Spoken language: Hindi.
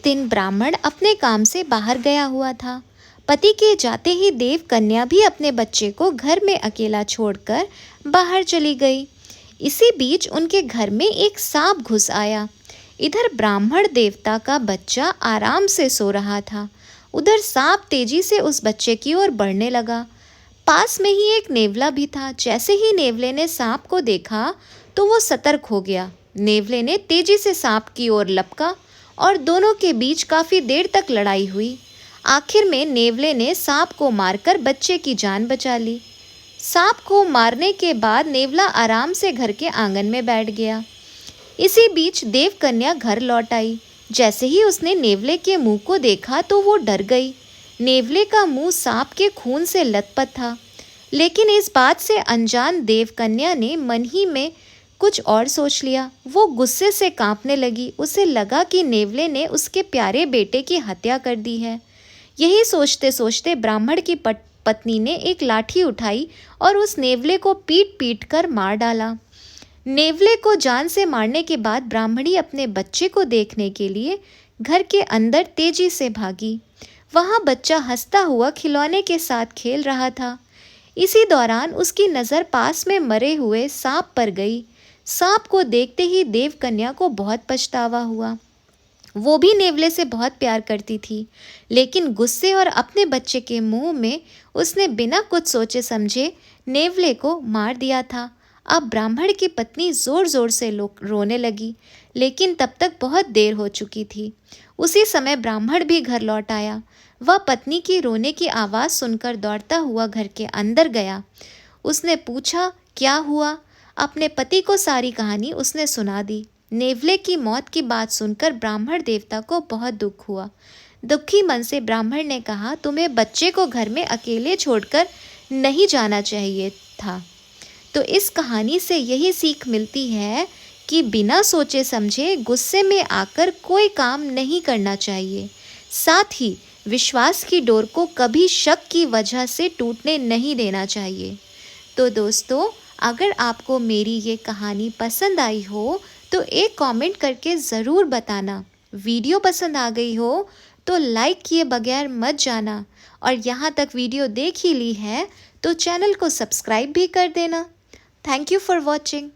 दिन ब्राह्मण अपने काम से बाहर गया हुआ था। पति के जाते ही देव कन्या भी अपने बच्चे को घर में अकेला छोड़कर बाहर चली गई। इसी बीच उनके घर में एक सांप घुस आया। इधर ब्राह्मण देवता का बच्चा आराम से सो रहा था, उधर सांप तेजी से उस बच्चे की ओर बढ़ने लगा। पास में ही एक नेवला भी था। जैसे ही नेवले ने सांप को देखा तो वो सतर्क हो गया। नेवले ने तेजी से सांप की ओर लपका और दोनों के बीच काफी देर तक लड़ाई हुई। आखिर में नेवले ने सांप को मारकर बच्चे की जान बचा ली। सांप को मारने के बाद नेवला आराम से घर के आंगन में बैठ गया। इसी बीच देव कन्या घर लौट आई। जैसे ही उसने नेवले के मुंह को देखा तो वो डर गई। नेवले का मुंह सांप के खून से लथपथ था, लेकिन इस बात से अनजान देव कन्या ने मन ही में कुछ और सोच लिया। वो गुस्से से कांपने लगी। उसे लगा कि नेवले ने उसके प्यारे बेटे की हत्या कर दी है। यही सोचते सोचते ब्राह्मण की पत्नी ने एक लाठी उठाई और उस नेवले को पीट पीट कर मार डाला। नेवले को जान से मारने के बाद ब्राह्मणी अपने बच्चे को देखने के लिए घर के अंदर तेजी से भागी। वहां बच्चा हंसता हुआ खिलौने के साथ खेल रहा था। इसी दौरान उसकी नज़र पास में मरे हुए सांप पर गई। सांप को देखते ही देव कन्या को बहुत पछतावा हुआ। वो भी नेवले से बहुत प्यार करती थी, लेकिन गुस्से और अपने बच्चे के मुंह में उसने बिना कुछ सोचे समझे नेवले को मार दिया था। अब ब्राह्मण की पत्नी जोर जोर से रोने लगी, लेकिन तब तक बहुत देर हो चुकी थी। उसी समय ब्राह्मण भी घर लौट आया। वह पत्नी की रोने की आवाज़ सुनकर दौड़ता हुआ घर के अंदर गया। उसने पूछा, क्या हुआ? अपने पति को सारी कहानी उसने सुना दी। नेवले की मौत की बात सुनकर ब्राह्मण देवता को बहुत दुख हुआ। दुखी मन से ब्राह्मण ने कहा, तुम्हें बच्चे को घर में अकेले छोड़कर नहीं जाना चाहिए था। तो इस कहानी से यही सीख मिलती है कि बिना सोचे समझे गुस्से में आकर कोई काम नहीं करना चाहिए। साथ ही विश्वास की डोर को कभी शक की वजह से टूटने नहीं देना चाहिए। तो दोस्तों, अगर आपको मेरी ये कहानी पसंद आई हो तो एक कमेंट करके ज़रूर बताना। वीडियो पसंद आ गई हो तो लाइक किए बगैर मत जाना, और यहाँ तक वीडियो देख ही ली है तो चैनल को सब्सक्राइब भी कर देना। Thank you for watching.